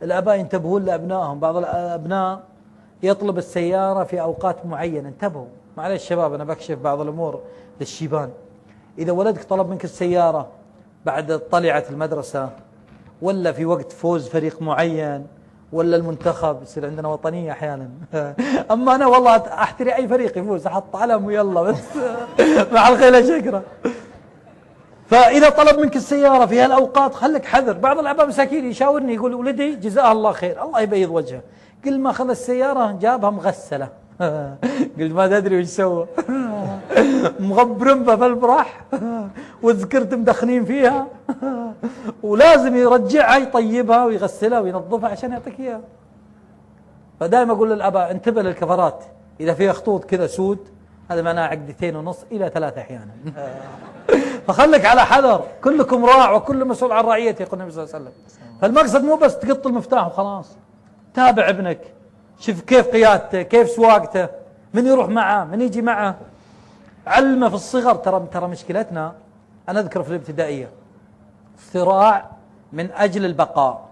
الآباء ينتبهون لأبنائهم. بعض الأبناء يطلب السيارة في أوقات معينة. انتبهوا، معلش شباب أنا بكشف بعض الأمور للشيبان. إذا ولدك طلب منك السيارة بعد طلعة المدرسة، ولا في وقت فوز فريق معين، ولا المنتخب، يصير عندنا وطنية أحيانا أما أنا والله أحتري أي فريق يفوز، أحط علم ويلا بس مع الخيلة شكرا. فإذا طلب منك السيارة في هالأوقات خلك حذر. بعض الآباء مساكين يشاورني يقول ولدي جزاه الله خير الله يبيض وجهه، قل ما أخذ السيارة جابها مغسلة قلت ما تدري وش سوى مغبرمبة بالبرح وذكرت مدخنين فيها ولازم يرجعها يطيبها ويغسلها وينظفها عشان يعطيك إياها. فدائما أقول للآباء انتبه للكفرات، إذا فيها خطوط كذا سود هذا معناه 2.5 إلى 3 أحيانا فخلك على حذر. كلكم راع وكل مسؤول عن رعيته يقول النبي صلى الله عليه وسلم. فالمقصد مو بس تقط المفتاح وخلاص، تابع ابنك، شوف كيف قيادته، كيف سواقته، من يروح معه، من يجي معه، علمه في الصغر. ترى مشكلتنا، أنا أذكر في الابتدائية صراع من أجل البقاء.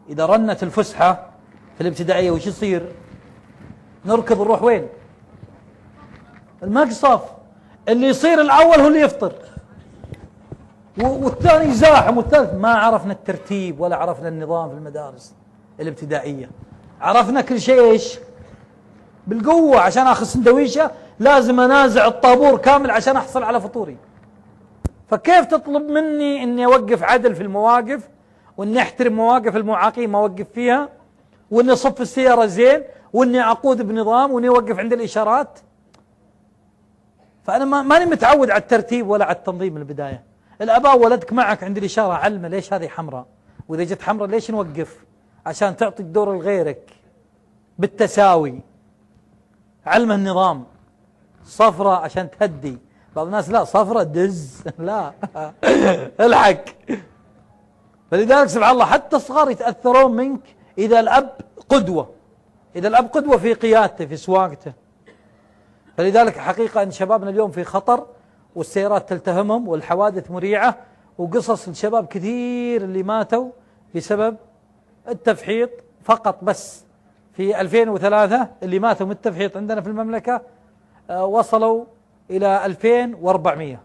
إذا رنت الفسحة في الابتدائية وش يصير؟ نركض نروح وين؟ المقصف. اللي يصير الأول هو اللي يفطر، والثاني يزاحم، والثالث. ما عرفنا الترتيب ولا عرفنا النظام في المدارس الابتدائية. عرفنا كل شيء ايش؟ بالقوة. عشان اخذ سندويشة لازم انازع الطابور كامل عشان احصل على فطوري. فكيف تطلب مني اني اوقف عدل في المواقف، واني احترم مواقف المعاقين ما اوقف فيها، واني اصف السيارة زين، واني اقود بنظام، واني اوقف عند الاشارات؟ فانا ماني متعود على الترتيب ولا على التنظيم من البداية. الاباء ولدك معك عند الاشارة علمه ليش هذه حمراء، واذا جت حمراء ليش نوقف؟ عشان تعطي الدور لغيرك بالتساوي. علمه النظام. صفرة عشان تهدي. بعض الناس لا صفرة دز لا الحق. فلذلك سبحان الله حتى الصغار يتأثرون منك إذا الأب قدوة، إذا الأب قدوة في قيادته في سواقته. فلذلك حقيقة أن شبابنا اليوم في خطر، والسيارات تلتهمهم، والحوادث مريعة، وقصص الشباب كثير اللي ماتوا بسبب التفحيط فقط. بس في 2003 اللي ماتوا من التفحيط عندنا في المملكة وصلوا إلى 2400.